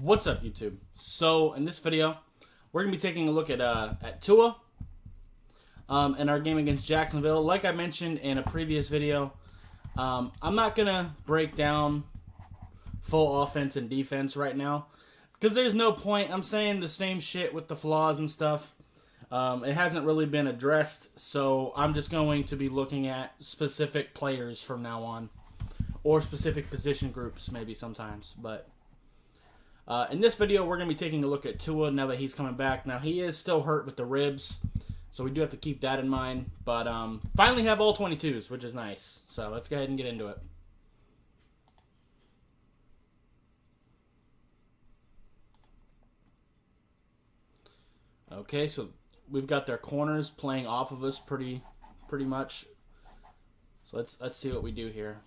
What's up, YouTube? So in this video, we're gonna be taking a look at Tua in our game against Jacksonville. Like I mentioned in a previous video, I'm not gonna break down full offense and defense right now because there's no point. I'm saying the same shit with the flaws and stuff. It hasn't really been addressed, so I'm just going to be looking at specific players from now on, or specific position groups maybe sometimes, but. In this video, we're going to be taking a look at Tua now that he's coming back. Now, he is still hurt with the ribs, so we do have to keep that in mind. But finally have all 22s, which is nice. So let's go ahead and get into it. Okay, so we've got their corners playing off of us pretty much. So let's see what we do here.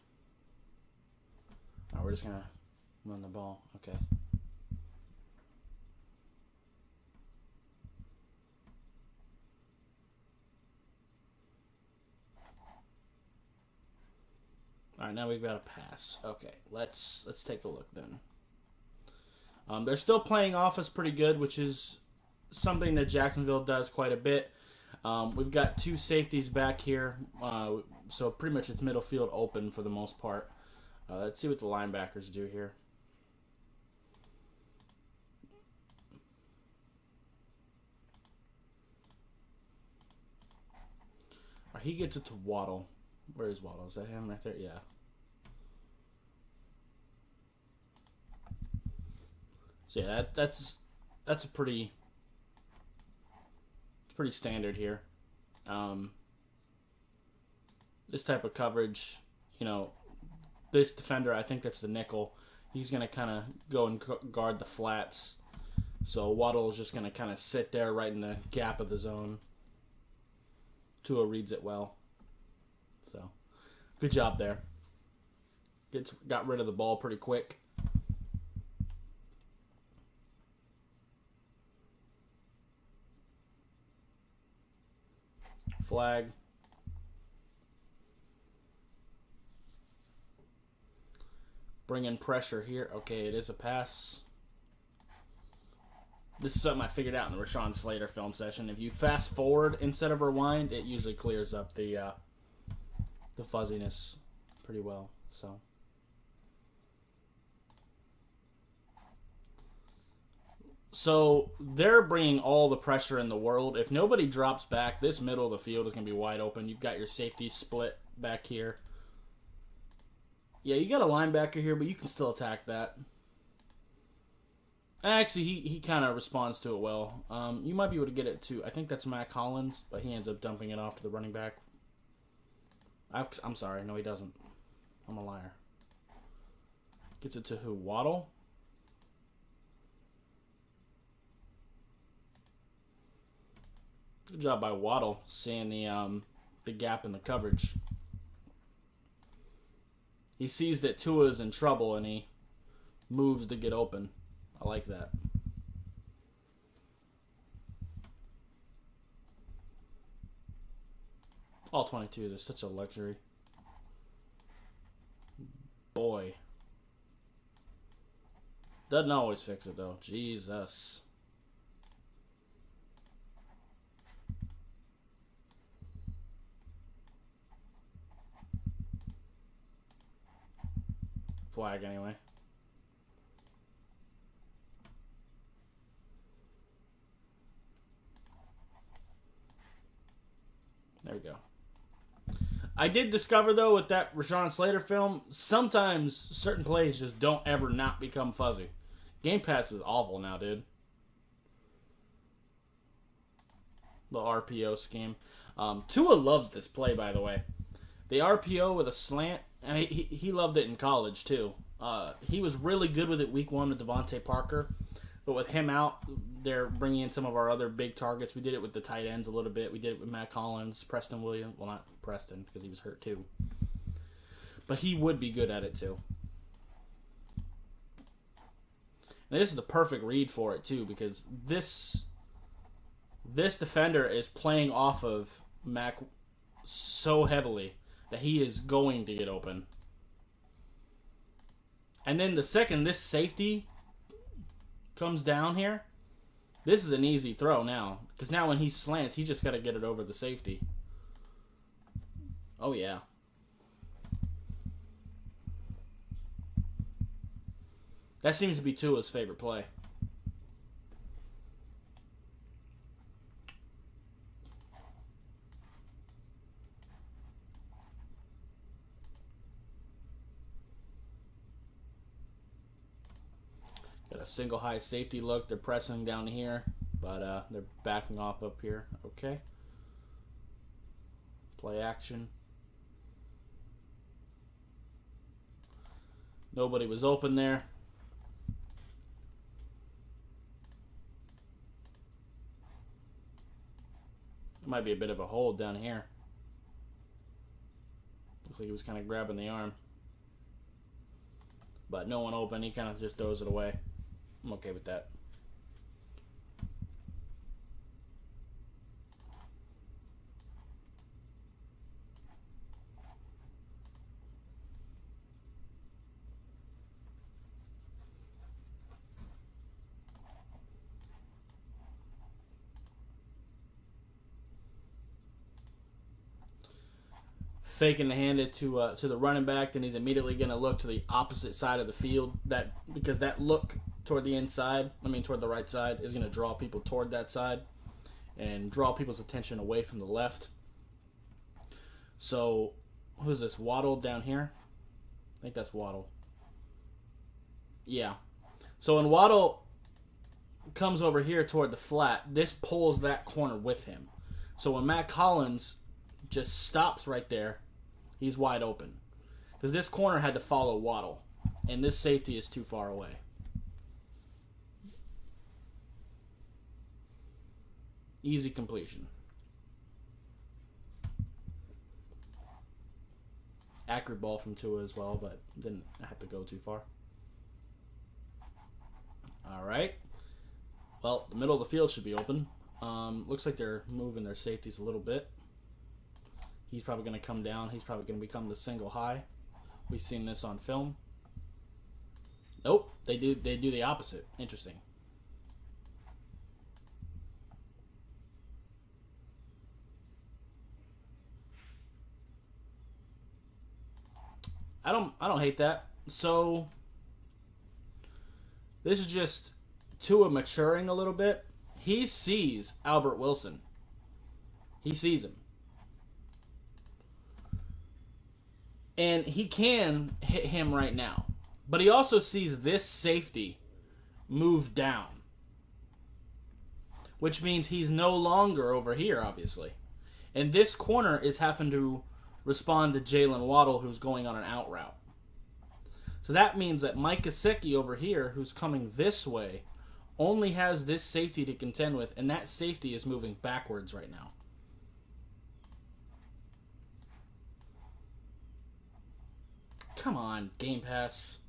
We're just going to run the ball. Okay. All right, now we've got a pass. Okay, let's take a look then. They're still playing off us pretty good, which is something that Jacksonville does quite a bit. We've got two safeties back here, so pretty much it's middle field open for the most part. Let's see what the linebackers do here. All right, he gets it to Waddle. Where is Waddle? Is that him right there? Yeah. So yeah, that's a pretty standard here. This type of coverage, you know, this defender, I think that's the nickel. He's gonna kind of go and guard the flats. So Waddle is just gonna kind of sit there right in the gap of the zone. Tua reads it well. So, good job there. Got rid of the ball pretty quick. Flag. Bring in pressure here. Okay, it is a pass. This is something I figured out in the Rashawn Slater film session. If you fast forward instead of rewind, it usually clears up the fuzziness pretty well. So they're bringing all the pressure in the world. If nobody drops back, this middle of the field is going to be wide open. You've got your safety split back here. Yeah, you got a linebacker here, but you can still attack that. Actually, he kind of responds to it well. You might be able to get it to, I think that's Matt Collins, but he ends up dumping it off to the running back. I'm sorry. No, he doesn't. I'm a liar. Gets it to who? Waddle? Good job by Waddle seeing the gap in the coverage. He sees that Tua is in trouble and he moves to get open. I like that. All 22, there's such a luxury. Boy. Doesn't always fix it, though. Jesus. Flag, anyway. There we go. I did discover, though, with that Rashawn Slater film, sometimes certain plays just don't ever not become fuzzy. Game Pass is awful now, dude. The RPO scheme. Tua loves this play, by the way. The RPO with a slant, and he loved it in college, too. He was really good with it week 1 with Devontae Parker. But with him out, they're bringing in some of our other big targets. We did it with the tight ends a little bit. We did it with Matt Collins, Preston Williams. Well, not Preston, because he was hurt too. But he would be good at it too. And this is the perfect read for it too, because this defender is playing off of Mac so heavily that he is going to get open. And then the second this safety comes down here, this is an easy throw now. Because now when he slants, he just got to get it over the safety. Oh, yeah. That seems to be Tua's favorite play. Got a single high safety look. They're pressing down here, but they're backing off up here. Okay. Play action. Nobody was open there. Might be a bit of a hold down here. Looks like he was kind of grabbing the arm. But no one open. He kind of just throws it away. I'm okay with that. Faking to hand it to the running back, then he's immediately going to look to the opposite side of the field. Because that look toward the inside, toward the right side, is going to draw people toward that side and draw people's attention away from the left. So, who's this? Waddle down here? I think that's Waddle. Yeah. So when Waddle comes over here toward the flat, this pulls that corner with him. So when Matt Collins just stops right there, he's wide open. Because this corner had to follow Waddle. And this safety is too far away. Easy completion. Accurate ball from Tua as well, but didn't have to go too far. Alright. Well, the middle of the field should be open. Looks like they're moving their safeties a little bit. He's probably going to come down. He's probably going to become the single high. We've seen this on film. Nope, they do the opposite. Interesting. I don't hate that. So this is just Tua maturing a little bit. He sees Albert Wilson. He sees him. And he can hit him right now. But he also sees this safety move down. Which means he's no longer over here, obviously. And this corner is having to respond to Jalen Waddle, who's going on an out route. So that means that Mike Gesicki over here, who's coming this way, only has this safety to contend with, and that safety is moving backwards right now. Come on, Game Pass.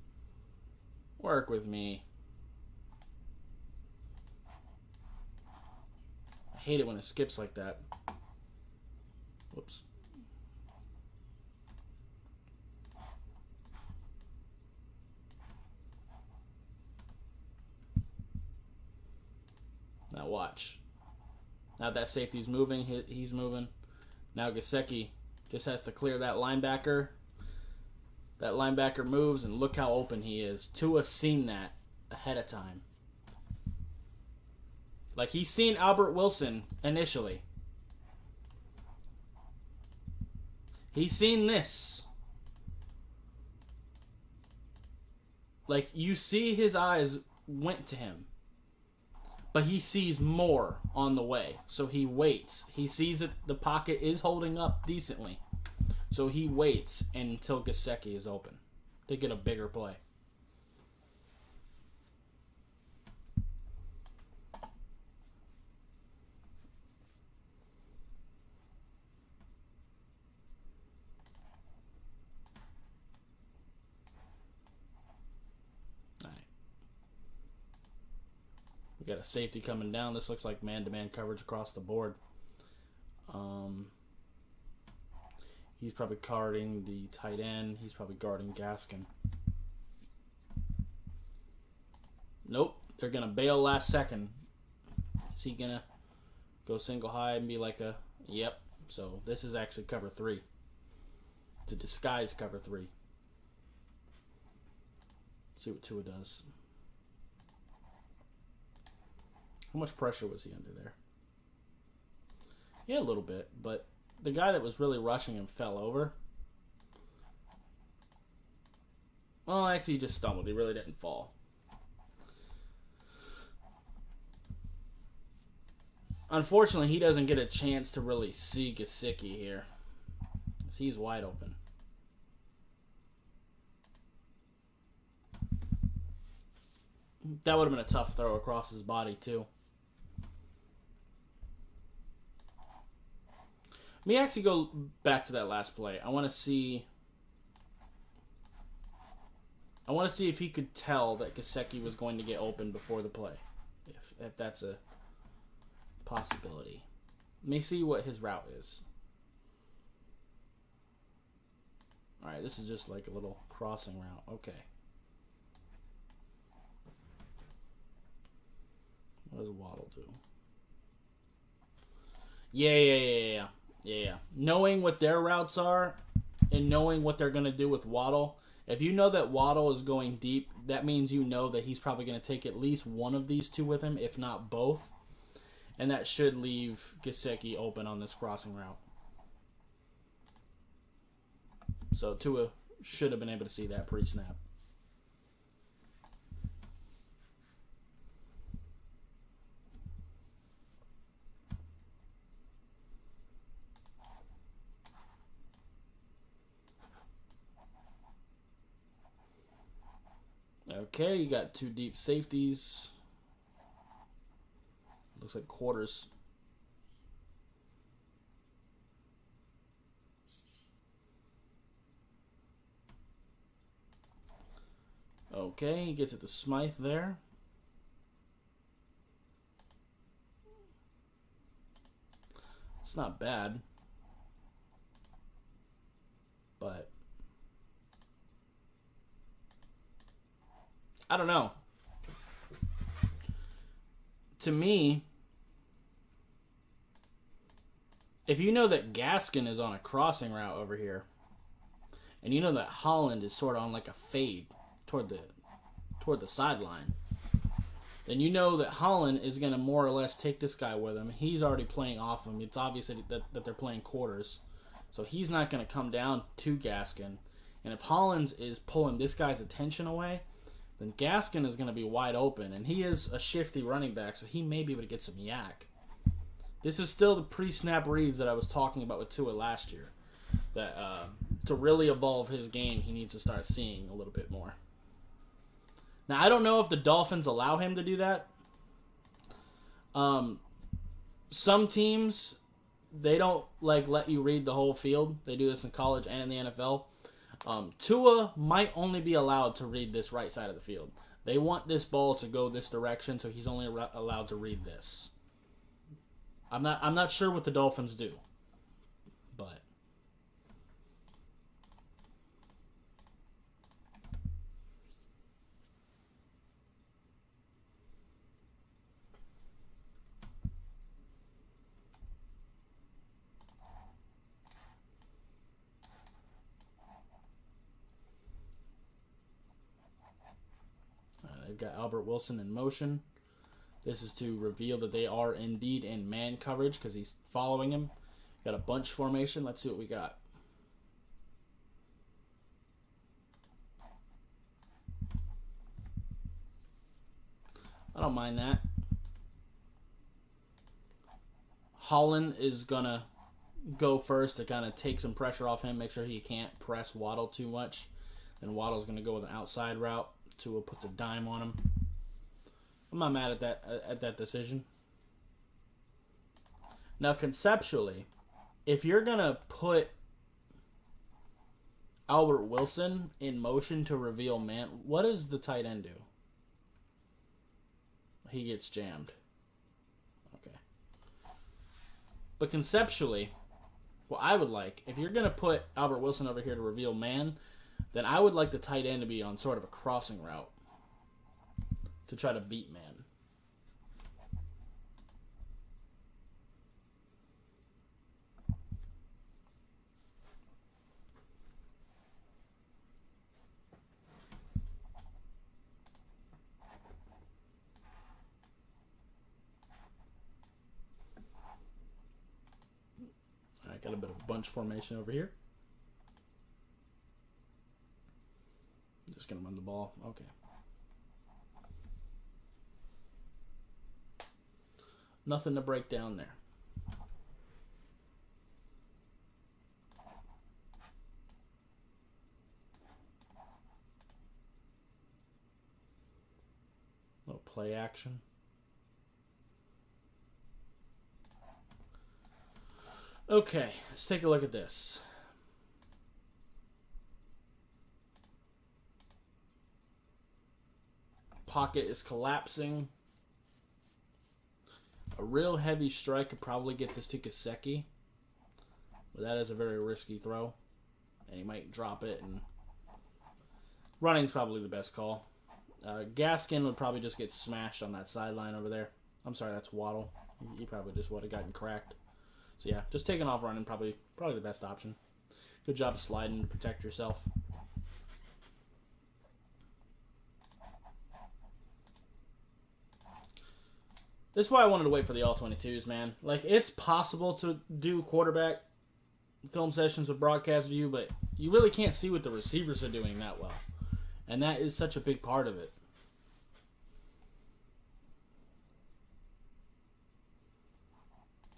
Work with me. I hate it when it skips like that. Whoops. Now watch. Now that safety's moving, he's moving. Now Gesicki just has to clear that linebacker. That linebacker moves, and look how open he is. Tua's seen that ahead of time. Like, he's seen Albert Wilson initially. He's seen this. Like, you see his eyes went to him. But he sees more on the way. So he waits. He sees that the pocket is holding up decently. So he waits until Gesicki is open to get a bigger play. We got a safety coming down. This looks like man-to-man coverage across the board. He's probably guarding the tight end. He's probably guarding Gaskin. Nope. they're going to bail last second. Is he going to go single high and be like a, yep. So this is actually cover 3. It's a disguised cover 3. See what Tua does. How much pressure was he under there? Yeah, a little bit, but the guy that was really rushing him fell over. Well, actually, he just stumbled. He really didn't fall. Unfortunately, he doesn't get a chance to really see Gesicki here. He's wide open. That would have been a tough throw across his body, too. Let me actually go back to that last play. I want to see if he could tell that Gesicki was going to get open before the play. If that's a possibility. Let me see what his route is. Alright, this is just like a little crossing route. Okay. What does Waddle do? Yeah. Knowing what their routes are and knowing what they're going to do with Waddle, if you know that Waddle is going deep, that means you know that he's probably going to take at least one of these two with him, if not both. And that should leave Gesicki open on this crossing route. So Tua should have been able to see that pre-snap. Okay, you got 2 deep safeties. Looks like quarters. Okay, he gets it to Smythe there. It's not bad. But I don't know. To me, if you know that Gaskin is on a crossing route over here, and you know that Holland is sort of on like a fade toward the sideline, then you know that Holland is going to more or less take this guy with him. He's already playing off him. It's obvious that they're playing quarters. So he's not going to come down to Gaskin. And if Holland is pulling this guy's attention away, then Gaskin is going to be wide open. And he is a shifty running back, so he may be able to get some yak. This is still the pre-snap reads that I was talking about with Tua last year. That to really evolve his game, he needs to start seeing a little bit more. Now, I don't know if the Dolphins allow him to do that. Some teams, they don't let you read the whole field. They do this in college and in the NFL. Tua might only be allowed to read this right side of the field. They want this ball to go this direction, so he's only allowed to read this. I'm not sure what the Dolphins do, but they've got Albert Wilson in motion. This is to reveal that they are indeed in man coverage because he's following him. Got a bunch formation. Let's see what we got. I don't mind that. Holland is going to go first to kind of take some pressure off him, make sure he can't press Waddle too much. Then Waddle's going to go with an outside route. Tua puts a dime on him. I'm not mad at that decision. Now, conceptually, if you're going to put Albert Wilson in motion to reveal man, what does the tight end do? He gets jammed. Okay. But conceptually, what I would like, if you're going to put Albert Wilson over here to reveal man, then I would like the tight end to be on sort of a crossing route to try to beat man. All right, got a bit of a bunch formation over here. Just gonna run the ball. Okay. Nothing to break down there. Little play action. Okay, let's take a look at this. Pocket is collapsing. A real heavy strike could probably get this to Kaseki, but that is a very risky throw, and he might drop it, and running's probably the best call. Gaskin would probably just get smashed on that sideline over there. I'm sorry, that's Waddle. He probably just would have gotten cracked. So yeah, just taking off running probably the best option. Good job sliding to protect yourself. This is why I wanted to wait for the all-22s, man. Like, it's possible to do quarterback film sessions with broadcast view, but you really can't see what the receivers are doing that well. And that is such a big part of it.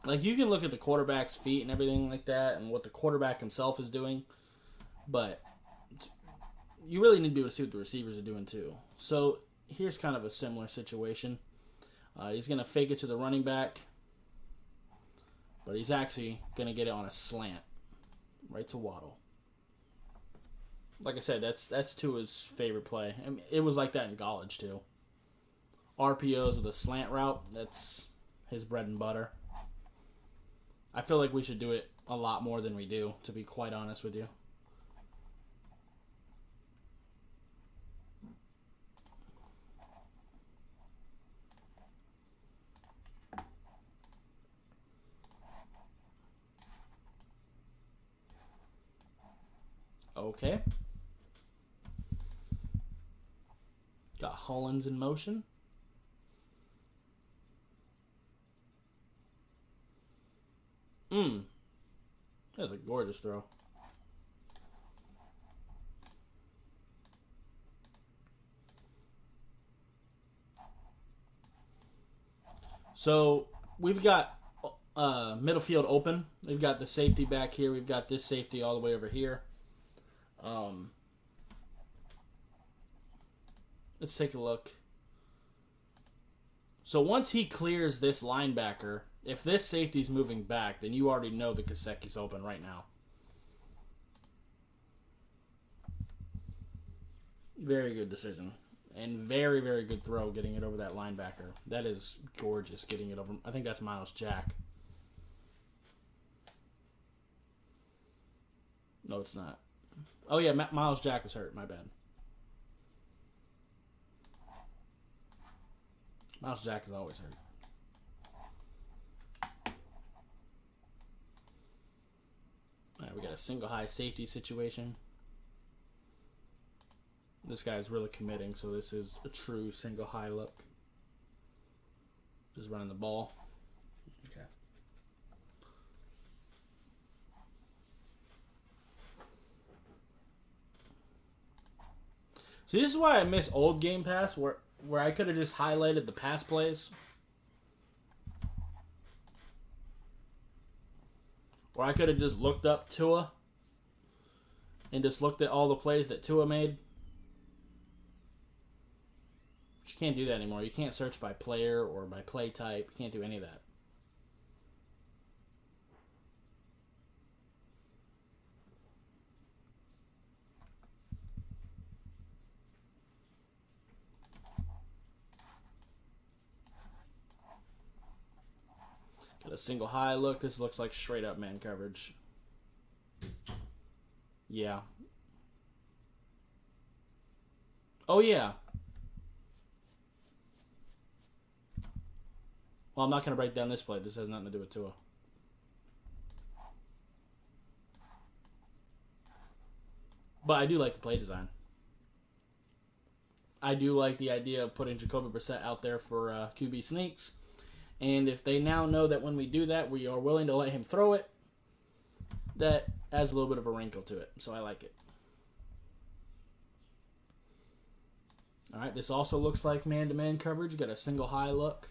Like, you can look at the quarterback's feet and everything like that and what the quarterback himself is doing, but you really need to be able to see what the receivers are doing too. So, here's kind of a similar situation. He's going to fake it to the running back, but he's actually going to get it on a slant right to Waddle. Like I said, that's Tua's favorite play. I mean, it was like that in college too. RPOs with a slant route, that's his bread and butter. I feel like we should do it a lot more than we do, to be quite honest with you. Okay. Got Hollins in motion. That's a gorgeous throw. So we've got middle field open. We've got the safety back here. We've got this safety all the way over here. Let's take a look. So once he clears this linebacker, if this safety's moving back, then you already know that Kaseki's open right now. Very good decision. And very, very good throw getting it over that linebacker. That is gorgeous getting it over. I think that's Miles Jack. No, it's not. Oh, yeah, Miles Jack was hurt. My bad. Miles Jack is always hurt. All right, we got a single high safety situation. This guy's really committing, so this is a true single high look. Just running the ball. Okay. See, this is why I miss old Game Pass, where I could have just highlighted the pass plays. Or I could have just looked up Tua and just looked at all the plays that Tua made. But you can't do that anymore. You can't search by player or by play type. You can't do any of that. Got a single high look. This looks like straight up man coverage. Yeah. Oh, yeah. Well, I'm not going to break down this play. This has nothing to do with Tua. But I do like the play design. I do like the idea of putting Jacoby Brissett out there for QB sneaks. And if they now know that when we do that, we are willing to let him throw it, that adds a little bit of a wrinkle to it. So I like it. All right, this also looks like man-to-man coverage. You got a single high look.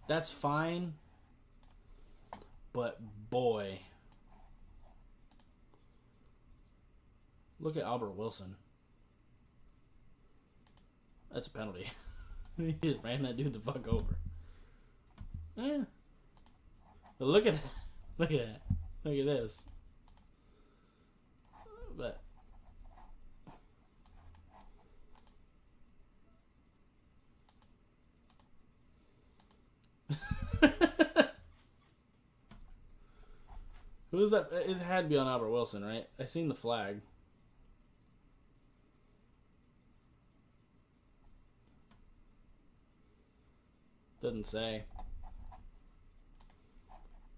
That's fine. But boy, look at Albert Wilson. That's a penalty. He just ran that dude the fuck over. Yeah. But look at that. Look at that. Look at this. But who was that? It had to be on Albert Wilson, right? I seen the flag. Doesn't say.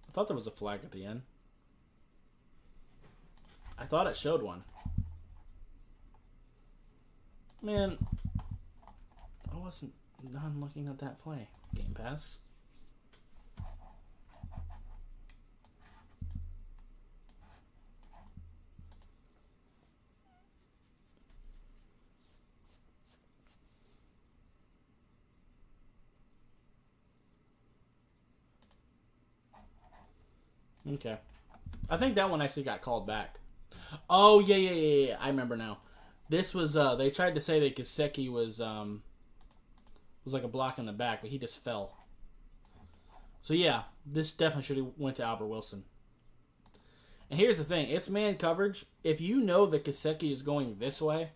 I thought there was a flag at the end. I thought it showed one. Man, I wasn't done looking at that play. Game Pass. Okay. I think that one actually got called back. Oh, yeah. I remember now. This was, they tried to say that Gesicki was like a block in the back, but he just fell. So, yeah, this definitely should have went to Albert Wilson. And here's the thing. It's man coverage. If you know that Gesicki is going this way,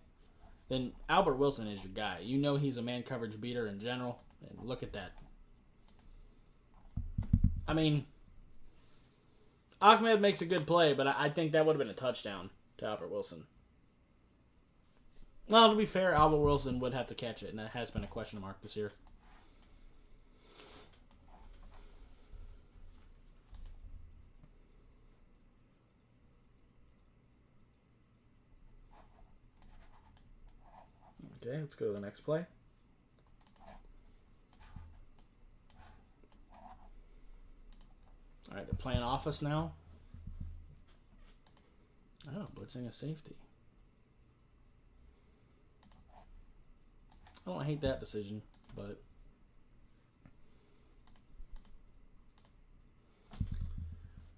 then Albert Wilson is your guy. You know he's a man coverage beater in general. And look at that. I mean, Ahmed makes a good play, but I think that would have been a touchdown to Albert Wilson. Well, to be fair, Albert Wilson would have to catch it, and that has been a question mark this year. Okay, let's go to the next play. All right, they're playing office now. Oh, blitzing a safety. I don't hate that decision, but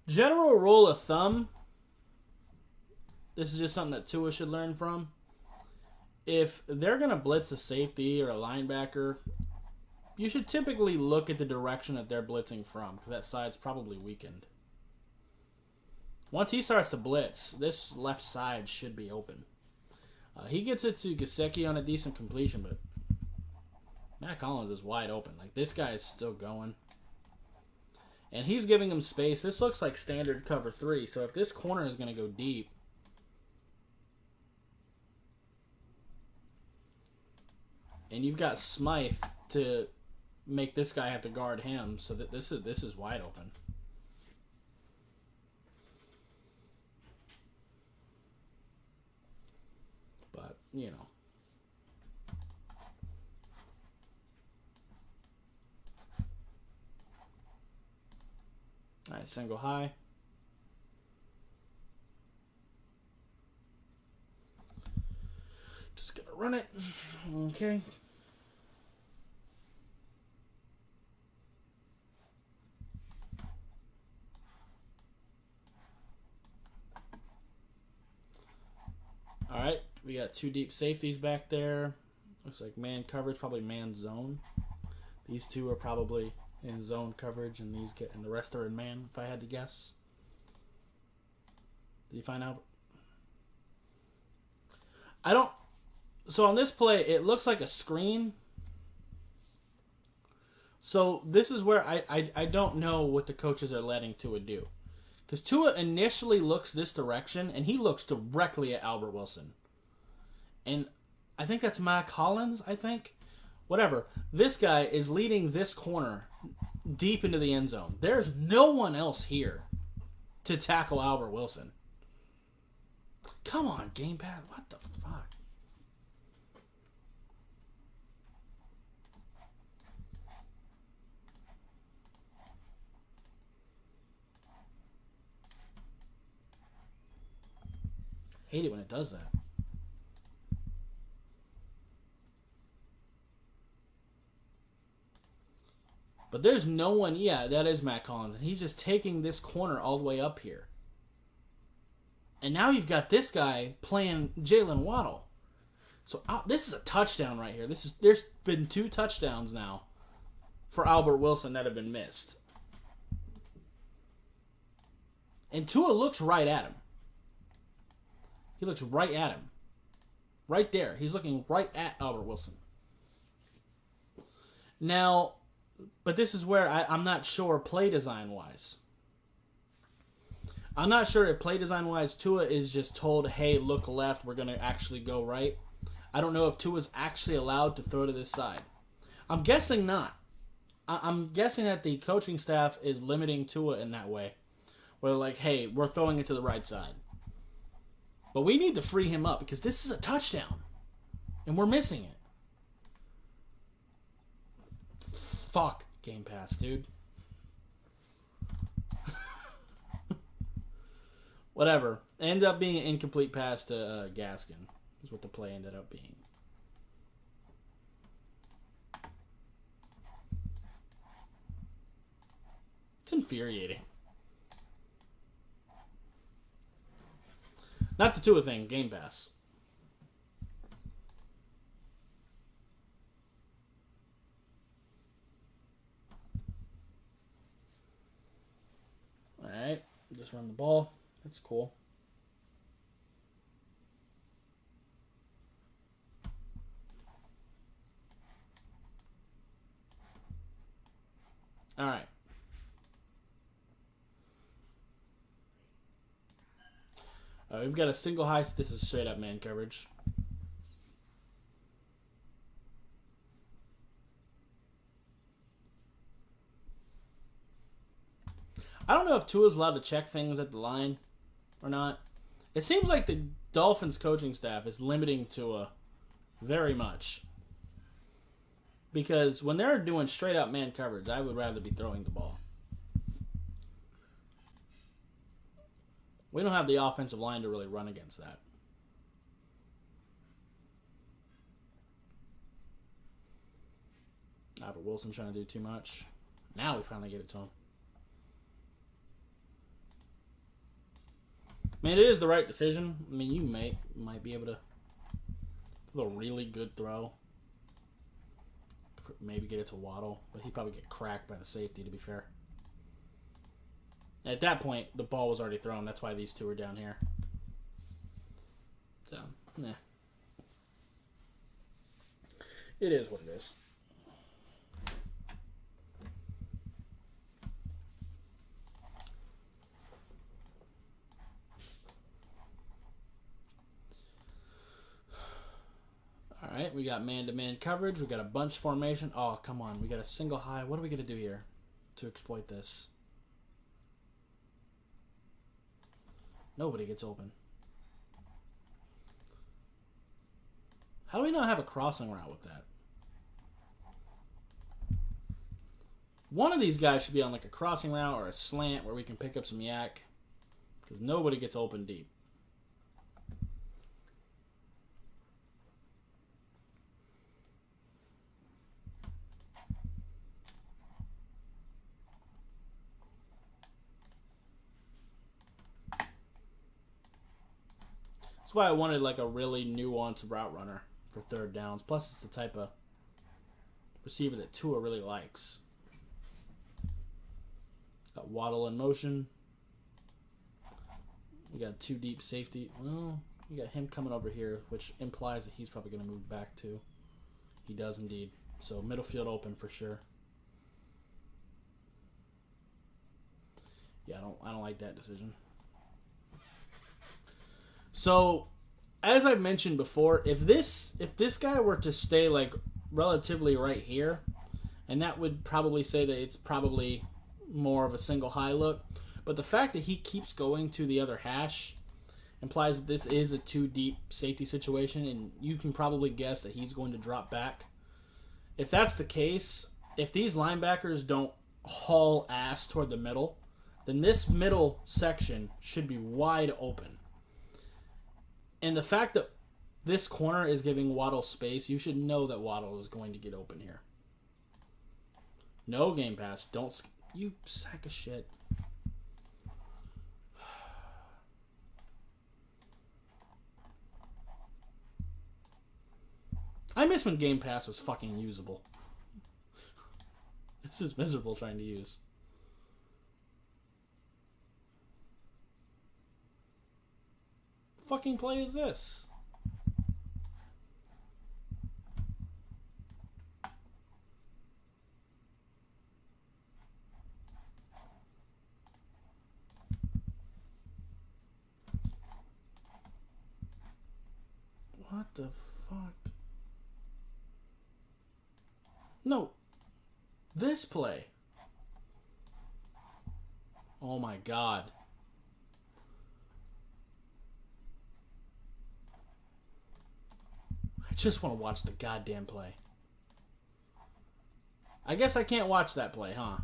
general rule of thumb, this is just something that Tua should learn from. If they're going to blitz a safety or a linebacker, you should typically look at the direction that they're blitzing from, because that side's probably weakened. Once he starts to blitz, this left side should be open. He gets it to Gesicki on a decent completion, but Matt Collins is wide open. Like, this guy is still going. And he's giving him space. This looks like standard cover 3, so if this corner is going to go deep, and you've got Smythe to make this guy have to guard him, so that this is wide open. But, you know. All right, single high. Just gonna run it. Okay. All right, we got 2 deep safeties back there. Looks like man coverage, probably man zone. These 2 are probably in zone coverage, and the rest are in man, if I had to guess. Did you find out? So on this play, it looks like a screen. So this is where I don't know what the coaches are letting Tua do. Because Tua initially looks this direction, and he looks directly at Albert Wilson. And I think that's Mac Hollins, I think. Whatever. This guy is leading this corner deep into the end zone. There's no one else here to tackle Albert Wilson. Come on, Game Pass. What the fuck? Hate it when it does that. But there's no one. Yeah, that is Matt Collins. And he's just taking this corner all the way up here. And now you've got this guy playing Jalen Waddle. So this is a touchdown right here. There's been 2 touchdowns now for Albert Wilson that have been missed. And Tua looks right at him. He looks right at him. Right there. He's looking right at Albert Wilson. Now, but this is where I'm not sure play design-wise. I'm not sure if play design-wise Tua is just told, hey, look left, we're going to actually go right. I don't know if Tua's actually allowed to throw to this side. I'm guessing not. I'm guessing that the coaching staff is limiting Tua in that way. Where like, hey, we're throwing it to the right side. But we need to free him up because this is a touchdown. And we're missing it. Fuck Game Pass, dude. Whatever. Ended up being an incomplete pass to Gaskin. Is what the play ended up being. It's infuriating. Not the Tua thing, Game Pass. Alright, just run the ball. That's cool. Alright. We've got a single high. This is straight up man coverage. I don't know if Tua's allowed to check things at the line or not. It seems like the Dolphins coaching staff is limiting Tua very much. Because when they're doing straight up man coverage, I would rather be throwing the ball. We don't have the offensive line to really run against that. Albert Wilson trying to do too much. Now we finally get it to him. Man, it is the right decision. I mean, you might be able to with a really good throw. Maybe get it to Waddle, but he'd probably get cracked by the safety, to be fair. At that point, the ball was already thrown. That's why these two are down here. So, nah. It is what it is. All right, we got man-to-man coverage. We got a bunch formation. Oh, come on. We got a single high. What are we going to do here to exploit this? Nobody gets open. How do we not have a crossing route with that? One of these guys should be on like a crossing route or a slant where we can pick up some yak. Because nobody gets open deep. That's why I wanted like a really nuanced route runner for third downs. Plus, it's the type of receiver that Tua really likes. Got Waddle in motion. We got 2 deep safety. Well, we got him coming over here, which implies that he's probably going to move back too. He does indeed. So middle field open for sure. Yeah, I don't like that decision. So, as I mentioned before, if this guy were to stay like relatively right here, and that would probably say that it's probably more of a single high look. But the fact that he keeps going to the other hash implies that this is a too deep safety situation, and you can probably guess that he's going to drop back. If that's the case, if these linebackers don't haul ass toward the middle, then this middle section should be wide open. And the fact that this corner is giving Waddle space, you should know that Waddle is going to get open here. No game pass. Don't... You sack of shit. I miss when Game Pass was fucking usable. This is miserable trying to use. Fucking play is this? What the fuck? No. This play. Oh my god. I just want to watch the goddamn play. I guess I can't watch that play, huh?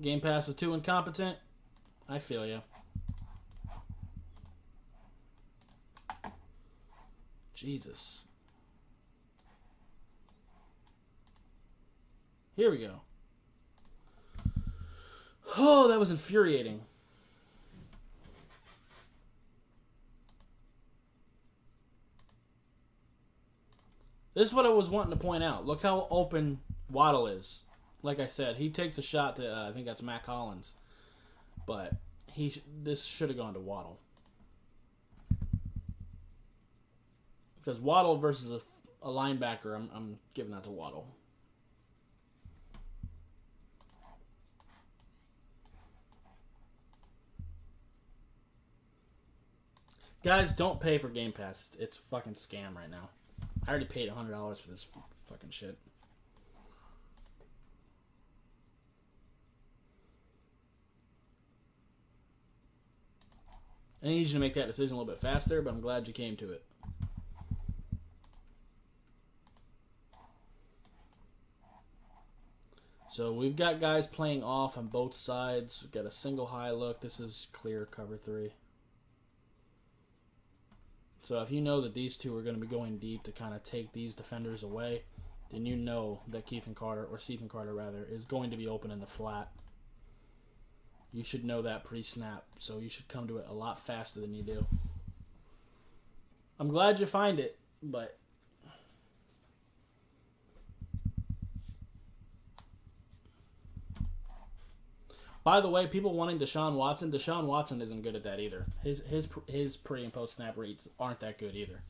Game Pass is too incompetent? I feel ya. Jesus. Here we go. Oh, that was infuriating. This is what I was wanting to point out. Look how open Waddle is. Like I said, he takes a shot to, I think that's Matt Collins. But this should have gone to Waddle. Because Waddle versus a linebacker, I'm giving that to Waddle. Guys, don't pay for Game Pass. It's a fucking scam right now. I already paid $100 for this fucking shit. I need you to make that decision a little bit faster, but I'm glad you came to it. So we've got guys playing off on both sides. We've got a single high look. This is clear cover 3. So if you know that these two are going to be going deep to kind of take these defenders away, then you know that Stephen Carter is going to be open in the flat. You should know that pre-snap, so you should come to it a lot faster than you do. I'm glad you find it, but... By the way, people wanting Deshaun Watson isn't good at that either. His pre and post snap reads aren't that good either.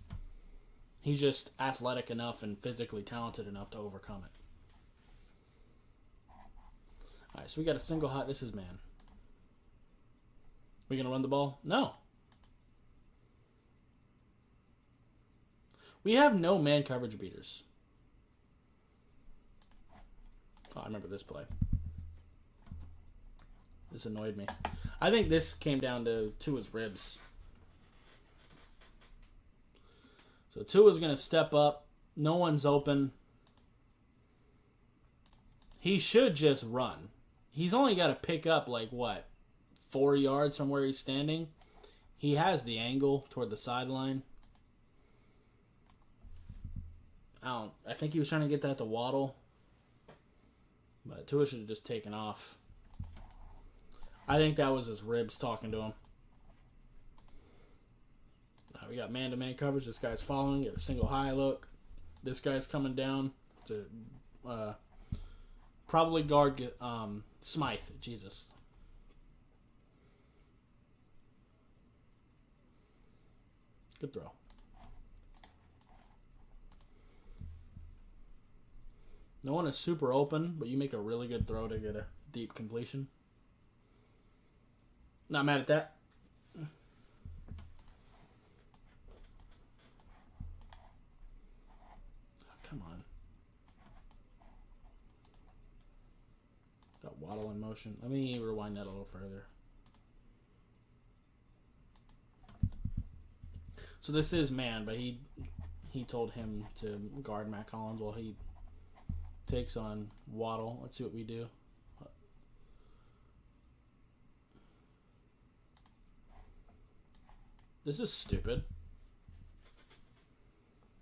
He's just athletic enough and physically talented enough to overcome it. All right, so we got a single hot. This is man. We gonna run the ball? No. We have no man coverage beaters. Oh, I remember this play. This annoyed me. I think this came down to Tua's ribs. So Tua's going to step up. No one's open. He should just run. He's only got to pick up, 4 yards from where he's standing. He has the angle toward the sideline. I think he was trying to get that to Waddle. But Tua should have just taken off. I think that was his ribs talking to him. We got man-to-man coverage. This guy's following. Get a single high look. This guy's coming down to probably guard Smythe. Jesus. Good throw. No one is super open, but you make a really good throw to get a deep completion. Not mad at that. Come on. Got Waddle in motion. Let me rewind that a little further. So this is man, but he told him to guard Matt Collins while he takes on Waddle. Let's see what we do. This is stupid.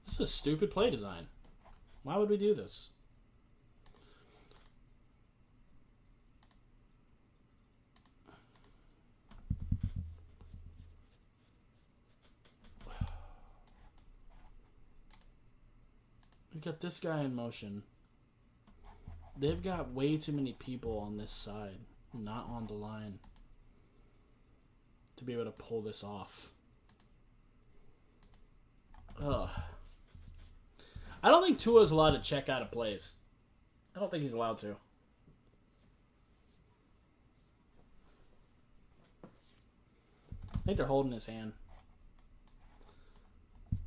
This is stupid play design. Why would we do this? We got this guy in motion. They've got way too many people on this side, not on the line, to be able to pull this off. Ugh. I don't think Tua's allowed to check out of plays. I don't think he's allowed to. I think they're holding his hand.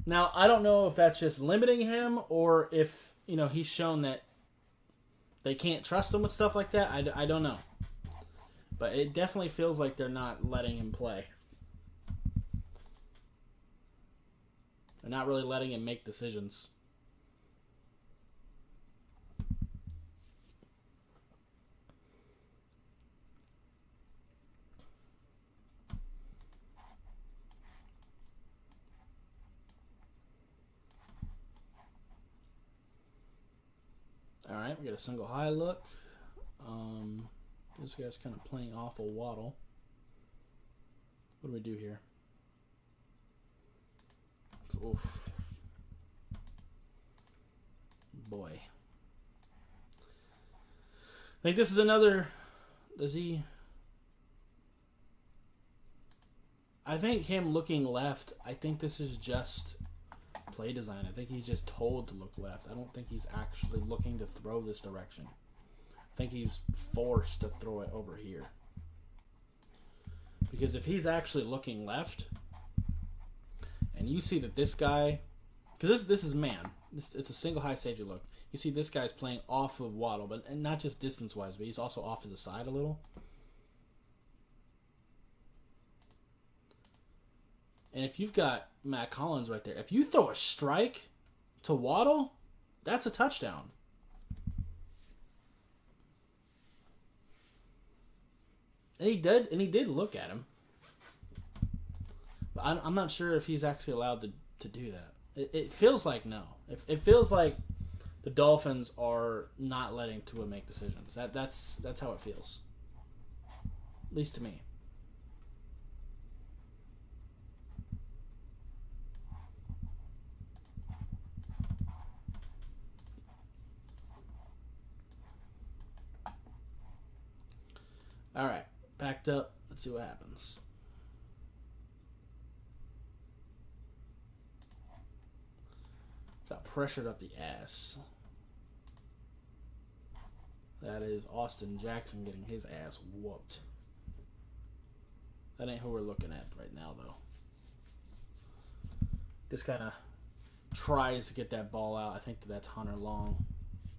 Now, I don't know if that's just limiting him or if, you know, he's shown that they can't trust him with stuff like that. I don't know. But it definitely feels like they're not letting him play. They're not really letting him make decisions. Alright, we got a single high look. This guy's kind of playing off a Waddle. What do we do here? Oof. Boy. I think this is another... Does he... I think him looking left, I think this is just play design. I think he's just told to look left. I don't think he's actually looking to throw this direction. I think he's forced to throw it over here. Because if he's actually looking left, and you see that this guy, because this is man, it's a single high safety look. You see this guy's playing off of Waddle, but and not just distance wise, but he's also off to the side a little. And if you've got Matt Collins right there, if you throw a strike to Waddle, that's a touchdown. And he did look at him. But I'm not sure if he's actually allowed to do that. It feels like no. It feels like the Dolphins are not letting Tua make decisions. That's how it feels. At least to me. All right, backed up. Let's see what happens. Got pressured up the ass. That is Austin Jackson getting his ass whooped. That ain't who we're looking at right now, though. Just kind of tries to get that ball out. I think that's Hunter Long,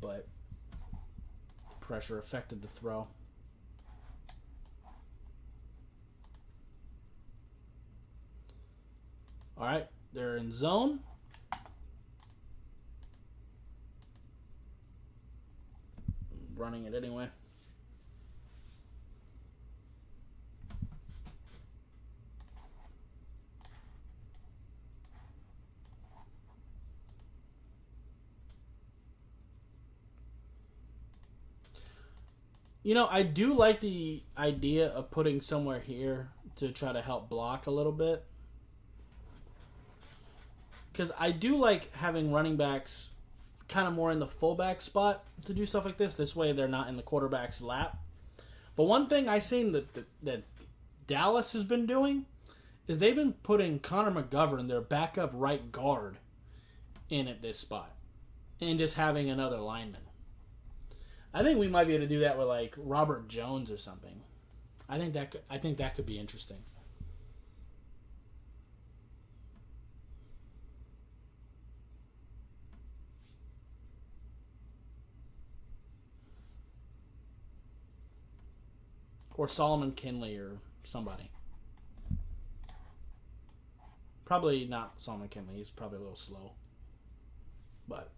but pressure affected the throw. All right, they're in zone. Running it anyway. You know, I do like the idea of putting somewhere here to try to help block a little bit. Because I do like having running backs kind of more in the fullback spot to do stuff like this. This way they're not in the quarterback's lap. But one thing I've seen that Dallas has been doing is they've been putting Connor McGovern, their backup right guard, in at this spot. And just having another lineman. I think we might be able to do that with like Robert Jones or something. I think that could be interesting. Or Solomon Kinley or somebody. Probably not Solomon Kinley. He's probably a little slow. But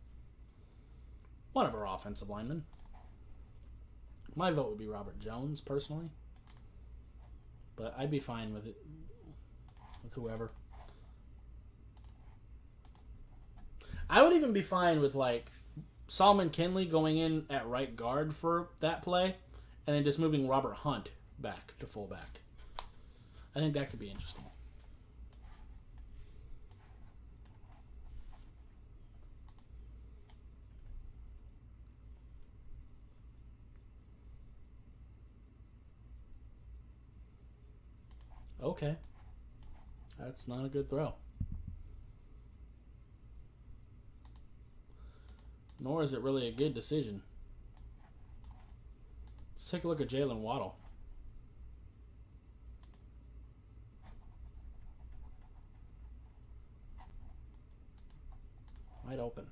one of our offensive linemen. My vote would be Robert Jones, personally. But I'd be fine with it. With whoever. I would even be fine with, like, Solomon Kinley going in at right guard for that play. And then just moving Robert Hunt back to fullback. I think that could be interesting. Okay. That's not a good throw. Nor is it really a good decision. Let's take a look at Jalen Waddle. Wide open.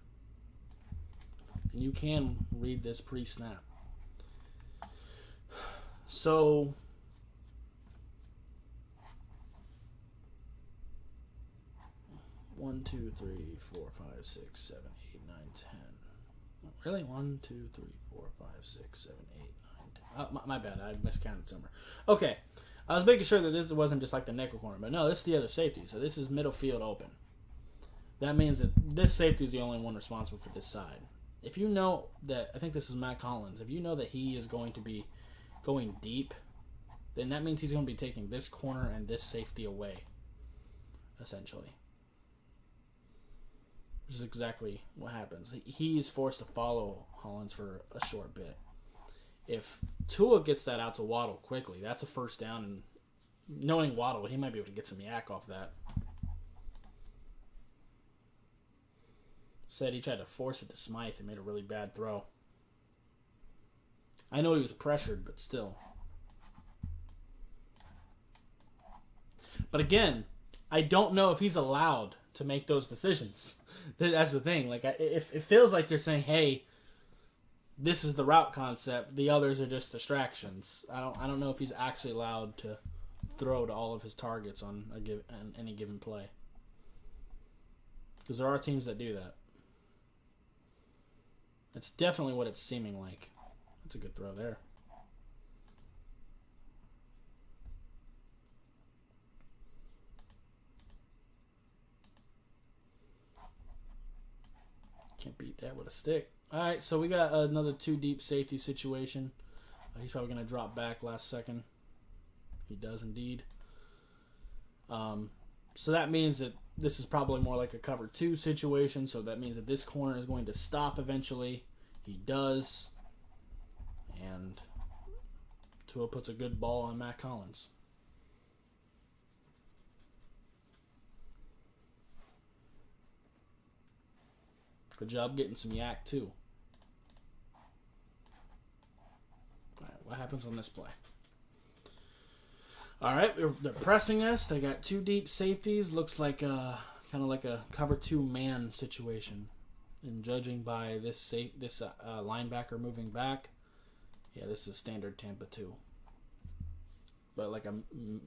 And you can read this pre-snap. So, one, two, three, 4, 5, 6, 7, 8, 9, 10. Really? 1, 2, 3, 4, 5, 6, 7, 8, 9, 10. My bad. I miscounted somewhere. Okay. I was making sure that this wasn't just like the nickel corner. But no, this is the other safety. So this is middle field open. That means that this safety is the only one responsible for this side. If you know that, I think this is Matt Collins, if you know that he is going to be going deep, then that means he's going to be taking this corner and this safety away, essentially. Which is exactly what happens. He is forced to follow Hollins for a short bit. If Tua gets that out to Waddle quickly, that's a first down, and knowing Waddle, he might be able to get some yak off that. Said he tried to force it to Smythe and made a really bad throw. I know he was pressured, but still. But again, I don't know if he's allowed to make those decisions. That's the thing. Like, if it feels like they're saying, "Hey, this is the route concept. The others are just distractions." I don't know if he's actually allowed to throw to all of his targets on any given play. Because there are teams that do that. That's definitely what it's seeming like. That's a good throw there. Can't beat that with a stick. All right, so we got another 2 deep safety situation. He's probably going to drop back last second. He does indeed. So that means that this is probably more like a cover 2 situation. So that means that this corner is going to stop eventually. He does. And Tua puts a good ball on Matt Collins. Good job getting some yak, too. All right, what happens on this play? All right, they're pressing us. They got 2 deep safeties. Looks like kind of like a cover 2 man situation. And judging by this linebacker moving back, yeah, this is standard Tampa 2. But like a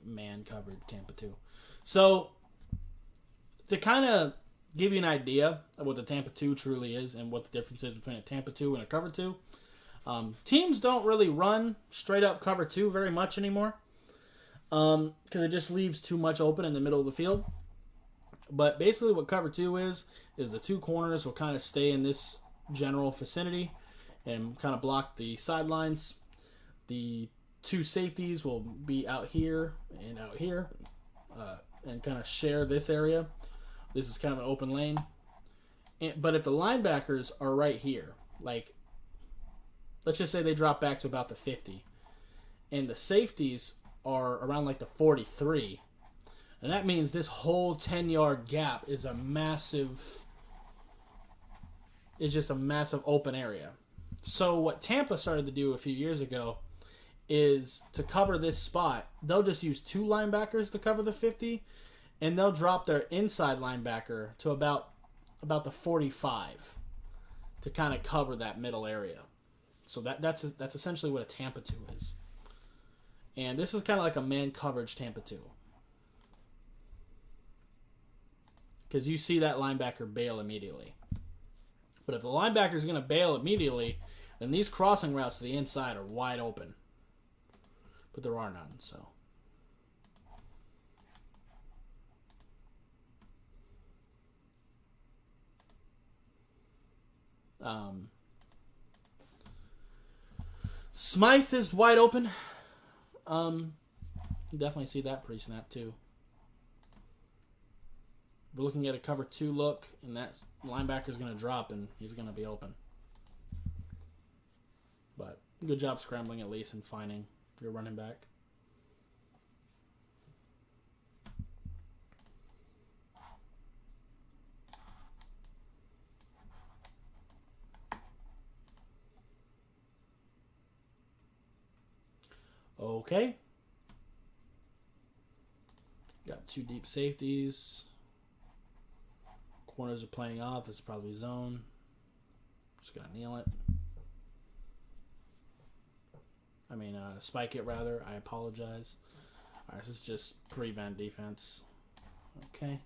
man-covered Tampa 2. So, to kind of give you an idea of what the Tampa 2 truly is and what the difference is between a Tampa 2 and a cover 2, teams don't really run straight-up cover 2 very much anymore. Because it just leaves too much open in the middle of the field. But basically what cover 2 is the 2 corners will kind of stay in this general vicinity and kind of block the sidelines. The 2 safeties will be out here and out here and kind of share this area. This is kind of an open lane. But if the linebackers are right here, like, let's just say they drop back to about the 50, and the safeties are around like the 43, and that means this whole 10-yard gap is just a massive open area. So what Tampa started to do a few years ago is to cover this spot, they'll just use 2 linebackers to cover the 50, and they'll drop their inside linebacker to about the 45 to kind of cover that middle area. So that's essentially what a Tampa 2 is. And this is kind of like a man coverage Tampa 2. Because you see that linebacker bail immediately. But if the linebacker is going to bail immediately, then these crossing routes to the inside are wide open. But there are none, so. Smythe is wide open. You definitely see that pre-snap too. We're looking at a cover 2 look, and that linebacker's going to drop, and he's going to be open. But good job scrambling at least and finding your running back. Okay. Got 2 deep safeties. Corners are playing off. This is probably zone. Just gotta kneel it. Spike it rather. I apologize. Alright, this is just prevent defense. Okay.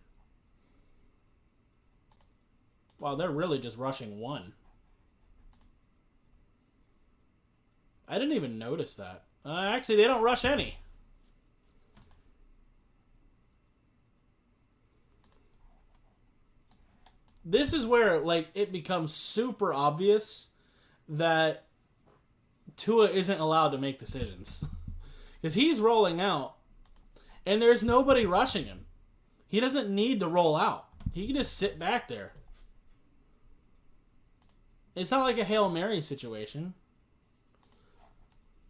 Wow, they're really just rushing 1. I didn't even notice that. Actually, they don't rush any. This is where, it becomes super obvious that Tua isn't allowed to make decisions. Because he's rolling out, and there's nobody rushing him. He doesn't need to roll out. He can just sit back there. It's not like a Hail Mary situation.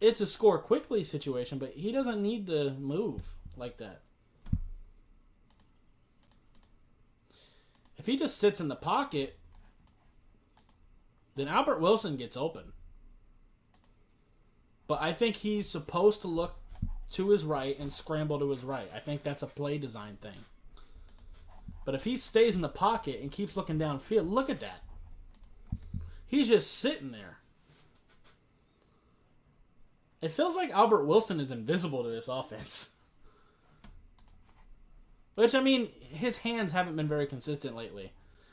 It's a score quickly situation, but he doesn't need to move like that. If he just sits in the pocket, then Albert Wilson gets open. But I think he's supposed to look to his right and scramble to his right. I think that's a play design thing. But if he stays in the pocket and keeps looking downfield, look at that. He's just sitting there. It feels like Albert Wilson is invisible to this offense. Which, his hands haven't been very consistent lately.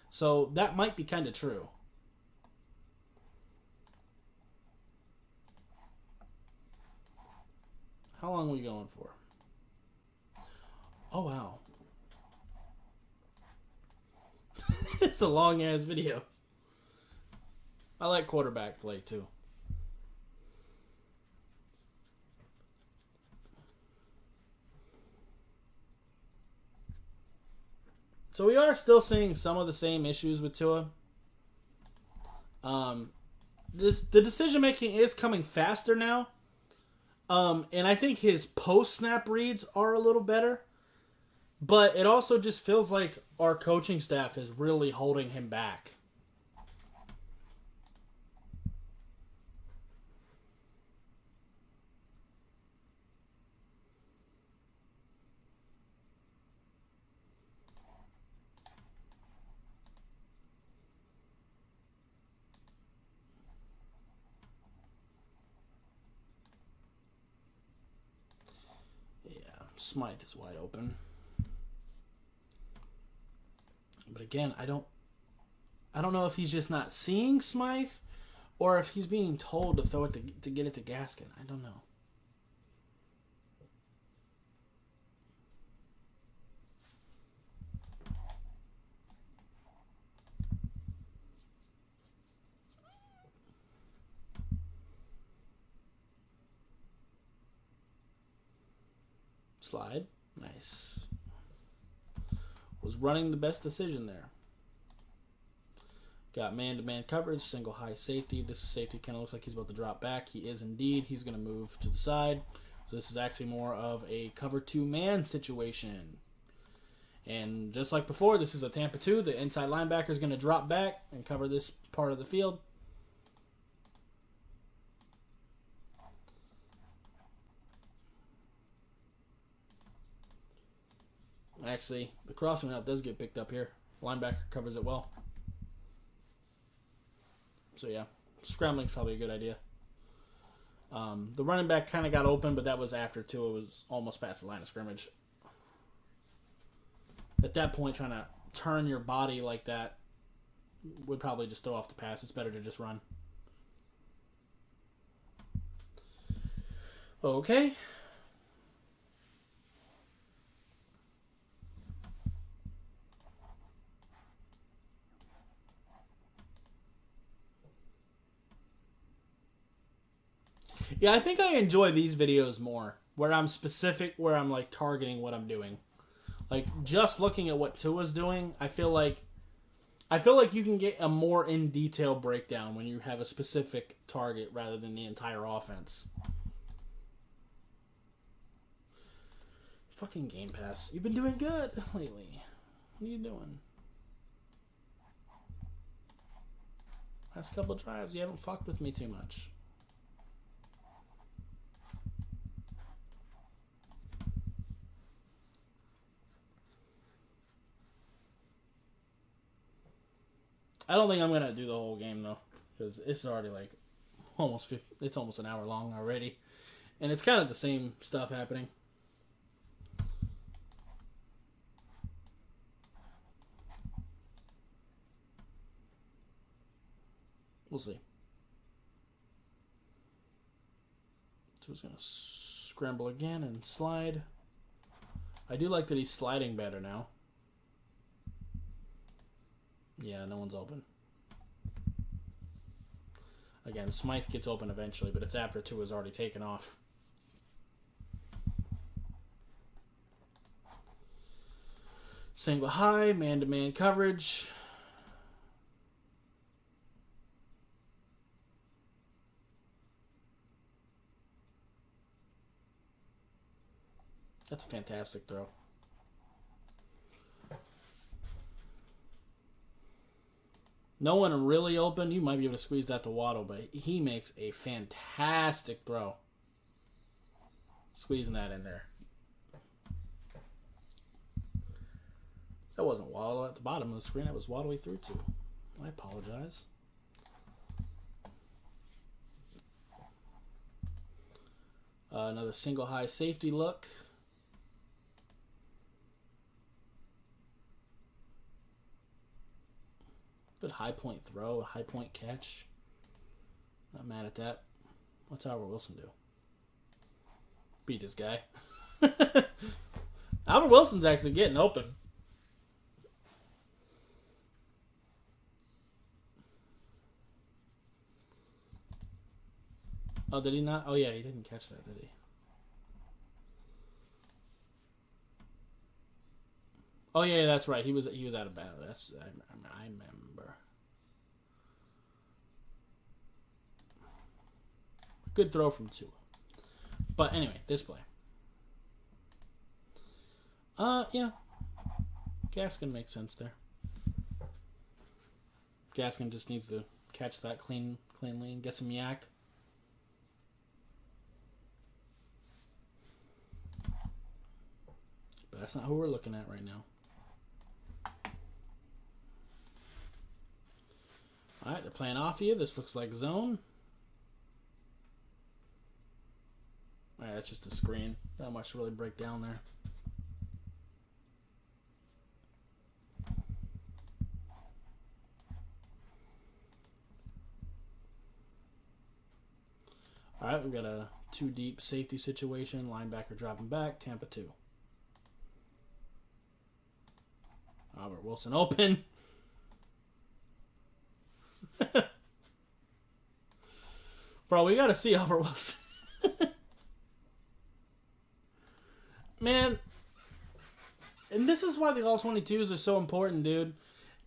So that might be kind of true. How long are we going for? Oh, wow. It's a long-ass video. I like quarterback play, too. So we are still seeing some of the same issues with Tua. The decision making is coming faster now. And I think his post-snap reads are a little better. But it also just feels like our coaching staff is really holding him back. Smythe is wide open. But again, I don't know if he's just not seeing Smythe or if he's being told to throw it to get it to Gaskin. I don't know. Slide. Nice. Was running the best decision there. Got man-to-man coverage, single high safety. This safety kind of looks like he's about to drop back. He is indeed. He's going to move to the side. So this is actually more of a cover 2-man situation. And just like before, this is a Tampa 2. The inside linebacker is going to drop back and cover this part of the field. Actually, the crossing route does get picked up here. Linebacker covers it well. So, yeah. Scrambling's probably a good idea. The running back kind of got open, but that was after Tua was almost past the line of scrimmage. At that point, trying to turn your body like that would probably just throw off the pass. It's better to just run. Okay. Yeah, I think I enjoy these videos more, where I'm specific, where I'm like targeting what I'm doing. Like just looking at what Tua's doing, I feel like you can get a more in detail breakdown when you have a specific target rather than the entire offense. Fucking Game Pass. You've been doing good lately. What are you doing? Last couple drives, you haven't fucked with me too much. I don't think I'm gonna do the whole game though, because it's already like it's almost an hour long already, and it's kind of the same stuff happening. We'll see. So he's gonna scramble again and slide. I do like that he's sliding better now. Yeah, no one's open. Again, Smythe gets open eventually, but it's after Tua's already taken off. Single high, man-to-man coverage. That's a fantastic throw. No one really open. You might be able to squeeze that to Waddle, but he makes a fantastic throw. Squeezing that in there. That wasn't Waddle at the bottom of the screen. That was Waddle he threw to. I apologize. Another single high safety look. Good high point throw, high point catch. Not mad at that. What's Albert Wilson do? Beat this guy. Albert Wilson's actually getting open. Oh, did he not? Oh, yeah, he didn't catch that, did he? Oh, yeah, that's right. He was out of bounds. I remember. Good throw from Tua. But anyway, this play. Yeah. Gaskin makes sense there. Gaskin just needs to catch that cleanly and get some yak. But that's not who we're looking at right now. Alright, they're playing off you. This looks like zone. Alright, that's just a screen. Not much to really break down there. Alright, we've got a 2 deep safety situation. Linebacker dropping back. Tampa 2. Albert Wilson open. Bro, we gotta see Albert Wilson. Man, and this is why the All-22s are so important, dude.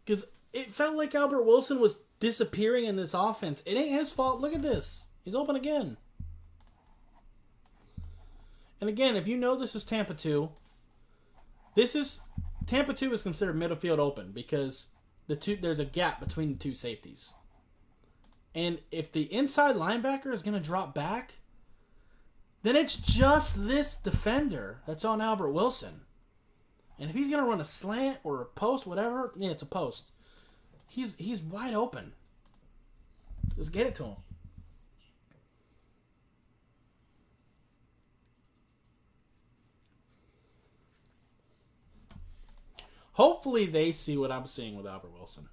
Because it felt like Albert Wilson was disappearing in this offense. It ain't his fault. Look at this. He's open again. And again, if you know this is Tampa 2, Tampa 2 is considered middle field open because there's a gap between the two safeties. And if the inside linebacker is going to drop back, then it's just this defender that's on Albert Wilson. And if he's going to run a slant or a post, whatever, yeah, it's a post. He's wide open. Just get it to him. Hopefully they see what I'm seeing with Albert Wilson.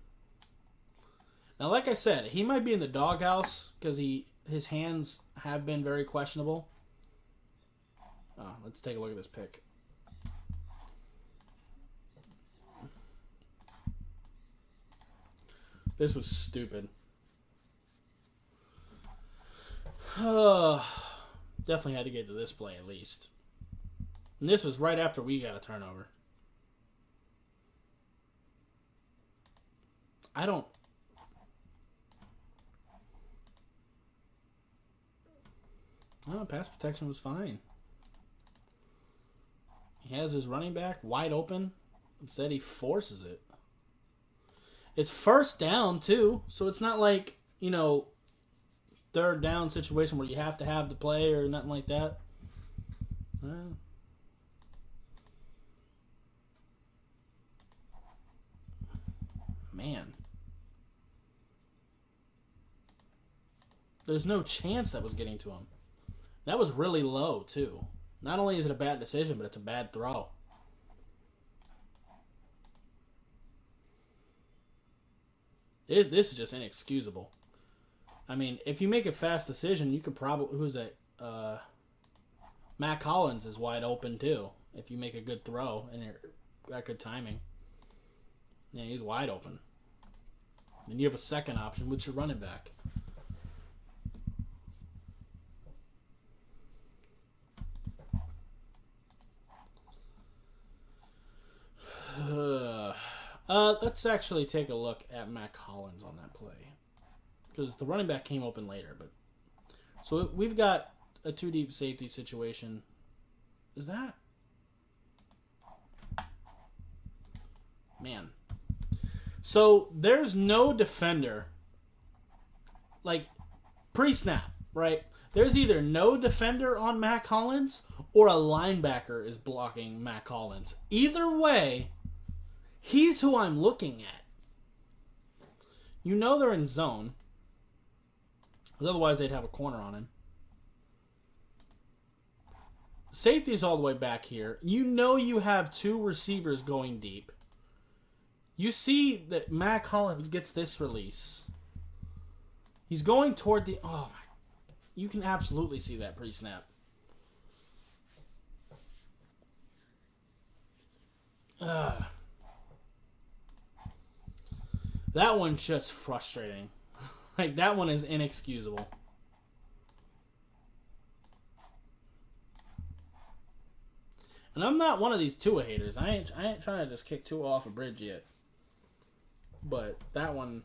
Now, like I said, he might be in the doghouse because his hands have been very questionable. Oh, let's take a look at this pick. This was stupid. Definitely had to get to this play at least. And this was right after we got a turnover. Pass protection was fine. He has his running back wide open. Instead, he forces it. It's first down, too. So it's not like, third down situation where you have to have the play or nothing like that. Man. There's no chance that was getting to him. That was really low, too. Not only is it a bad decision, but it's a bad throw. This is just inexcusable. I mean, if you make a fast decision, you could probably... Who's that? Matt Collins is wide open, too. If you make a good throw and you're got good timing. Yeah, he's wide open. Then you have a second option, which is your running back. Let's actually take a look at Matt Collins on that play. Because the running back came open later. So we've got a two deep safety situation. Is that? Man. So there's no defender. Like, pre-snap, right? There's either no defender on Matt Collins or a linebacker is blocking Matt Collins. Either way, he's who I'm looking at. You know they're in zone. Because otherwise they'd have a corner on him. Safety's all the way back here. You know you have two receivers going deep. You see that Matt Collins gets this release. He's going toward the... Oh, my... You can absolutely see that pre-snap. That one's just frustrating. Like, that one is inexcusable. And I'm not one of these Tua haters. I ain't trying to just kick Tua off a bridge yet. But that one...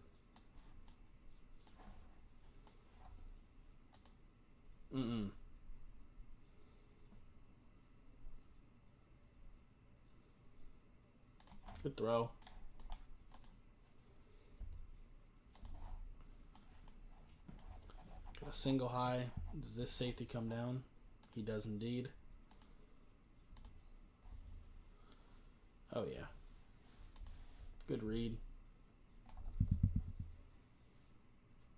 Good throw. Got a single high. Does this safety come down? He does indeed. Oh, yeah. Good read.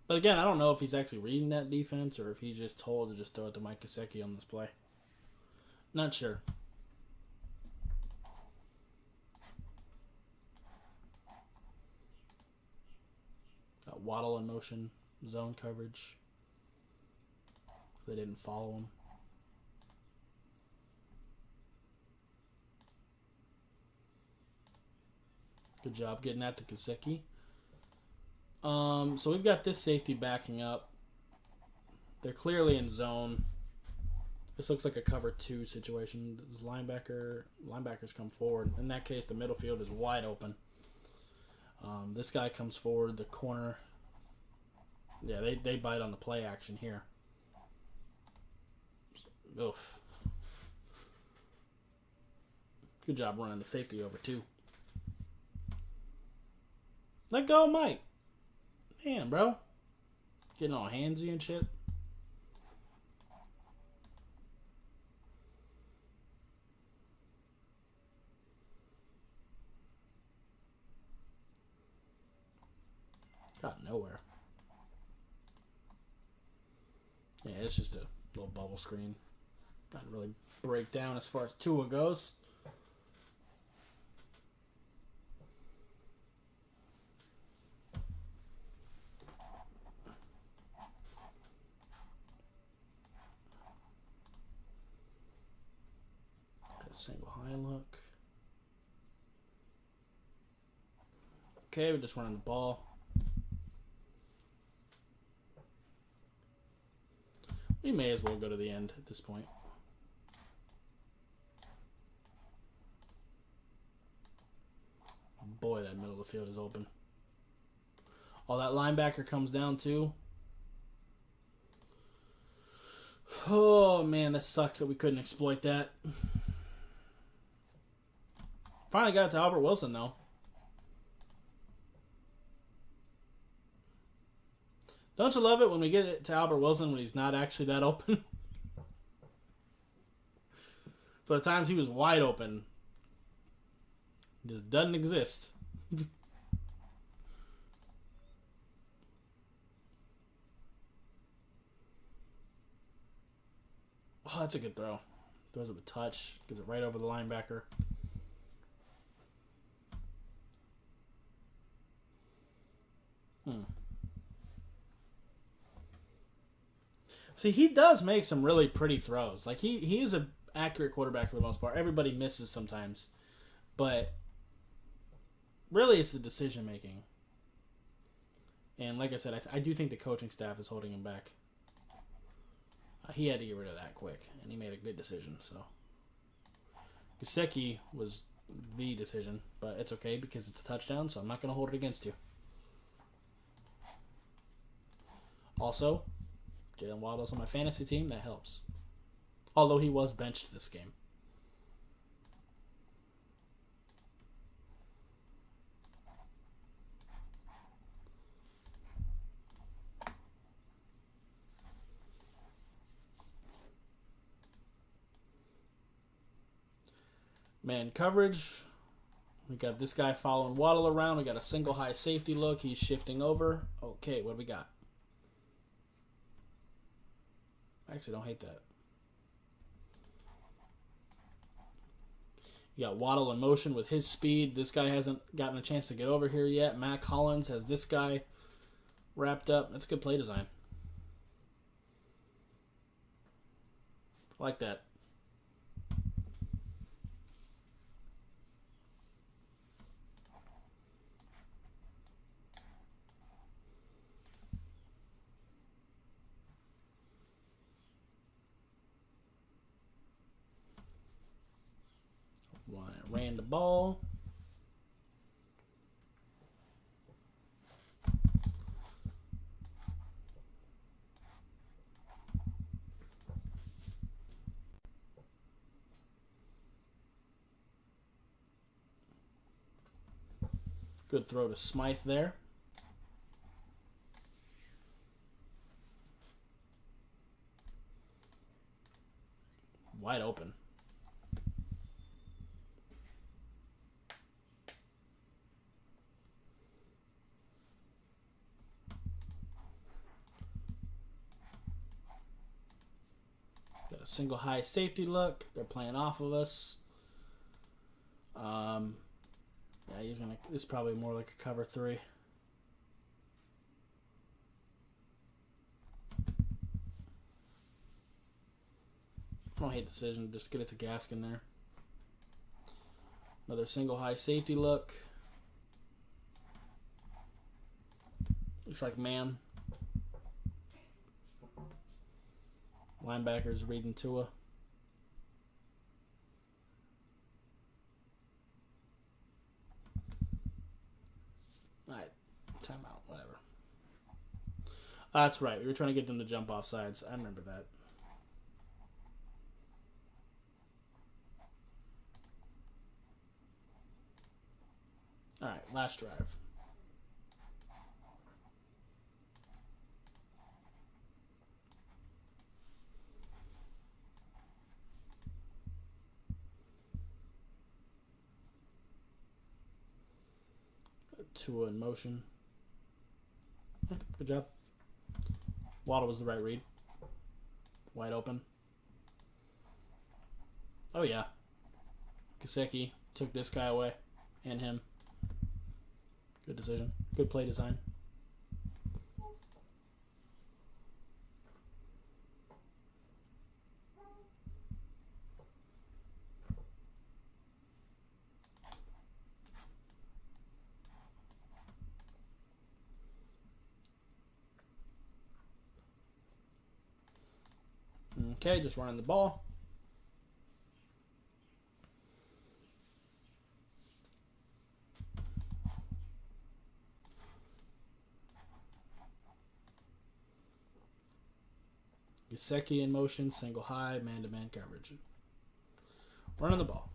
But again, I don't know if he's actually reading that defense or if he's just told to just throw it to Mike Gesicki on this play. Not sure. Got Waddle in motion, zone coverage. They didn't follow him. Good job getting that to Gesicki. So we've got this safety backing up. They're clearly in zone. This looks like a cover 2 situation. This linebackers come forward. In that case, the middle field is wide open. This guy comes forward. The corner. Yeah, they bite on the play action here. Oof. Good job running the safety over, too. Let go, Mike. Man, bro. Getting all handsy and shit. Out of nowhere. Yeah, it's just a little bubble screen. Not really break down as far as Tua goes. Got a single high look. Okay, we're just running the ball. We may as well go to the end at this point. Boy, that middle of the field is open. Oh, that linebacker comes down too. Oh, man, that sucks that we couldn't exploit that. Finally got it to Albert Wilson, though. Don't you love it when we get it to Albert Wilson when he's not actually that open? For the times he was wide open, it just doesn't exist. Oh, that's a good throw. Throws it with touch. Gives it right over the linebacker. See, he does make some really pretty throws. Like, he is an accurate quarterback for the most part. Everybody misses sometimes. But really, it's the decision making. And like I said, I do think the coaching staff is holding him back. He had to get rid of that quick, and he made a good decision. So Gesicki was the decision, but it's okay because it's a touchdown, so I'm not going to hold it against you. Also, Jalen Waddle's on my fantasy team. That helps. Although he was benched this game. Man coverage. We got this guy following Waddle around. We got a single high safety look. He's shifting over. Okay, what do we got? I actually don't hate that. You got Waddle in motion with his speed. This guy hasn't gotten a chance to get over here yet. Matt Collins has this guy wrapped up. That's a good play design. I like that. Ran the ball. Good throw to Smythe there. Wide open. Got a single high safety look. They're playing off of us. Yeah, he's gonna. This is probably more like a cover 3. I don't hate the decision. Just get it to Gaskin there. Another single high safety look. Looks like man. Linebackers reading Tua. Alright, timeout, whatever. That's right, we were trying to get them to jump off sides. I remember that. Alright, last drive. Tua in motion. Good job. Waddle was the right read. Wide open. Oh, yeah. Gesicki took this guy away and him. Good decision. Good play design. Okay, just running the ball. Gesicki in motion, single high, man-to-man coverage. Running the ball.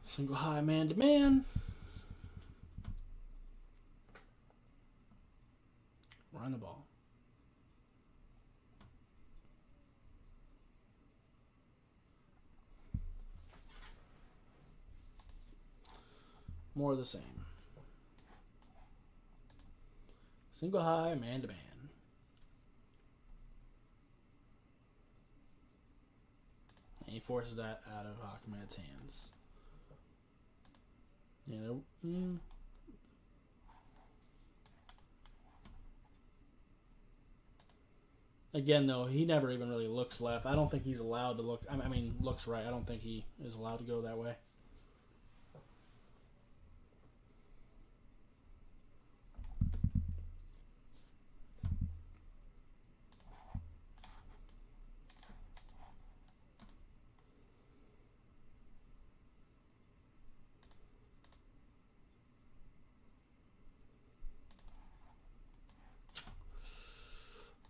Single high, man-to-man. Run the ball. More of the same. Single high, man-to-man. And he forces that out of Ahmed's hands. You know, Again, though, he never even really looks left. I don't think he's allowed to look. I mean, looks right. I don't think he is allowed to go that way.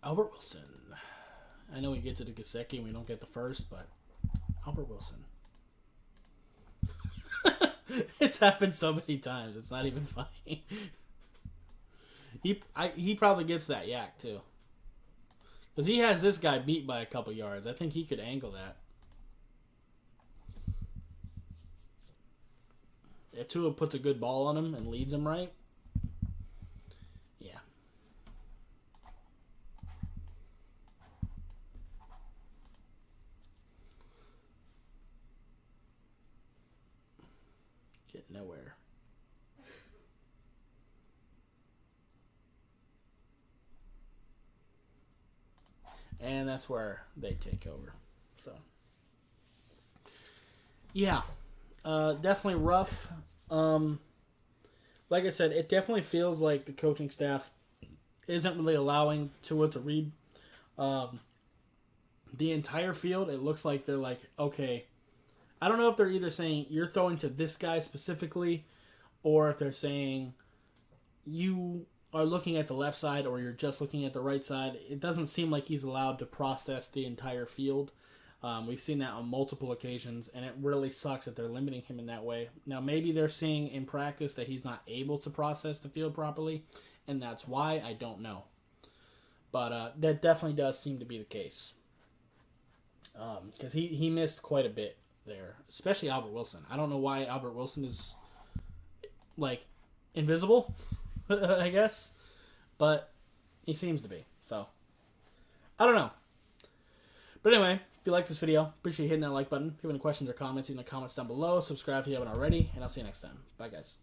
Albert Wilson. I know we get to the Gesicki and we don't get the first, but Albert Wilson. It's happened so many times. It's not even funny. He probably gets that yak too, because he has this guy beat by a couple yards. I think he could angle that. If Tua puts a good ball on him and leads him right. Get nowhere. And that's where they take over. So, yeah, definitely rough. Like I said, it definitely feels like the coaching staff isn't really allowing Tua to read the entire field. It looks like they're like, okay, I don't know if they're either saying you're throwing to this guy specifically, or if they're saying you are looking at the left side or you're just looking at the right side. It doesn't seem like he's allowed to process the entire field. We've seen that on multiple occasions, and it really sucks that they're limiting him in that way. Now, maybe they're seeing in practice that he's not able to process the field properly, and that's why. I don't know. But that definitely does seem to be the case. Because he missed quite a bit there, especially Albert Wilson. I don't know why Albert Wilson is, like, invisible, I guess. But he seems to be. So, I don't know. But anyway, if you like this video, appreciate you hitting that like button. If you have any questions or comments, leave in the comments down below. Subscribe if you haven't already, and I'll see you next time. Bye, guys.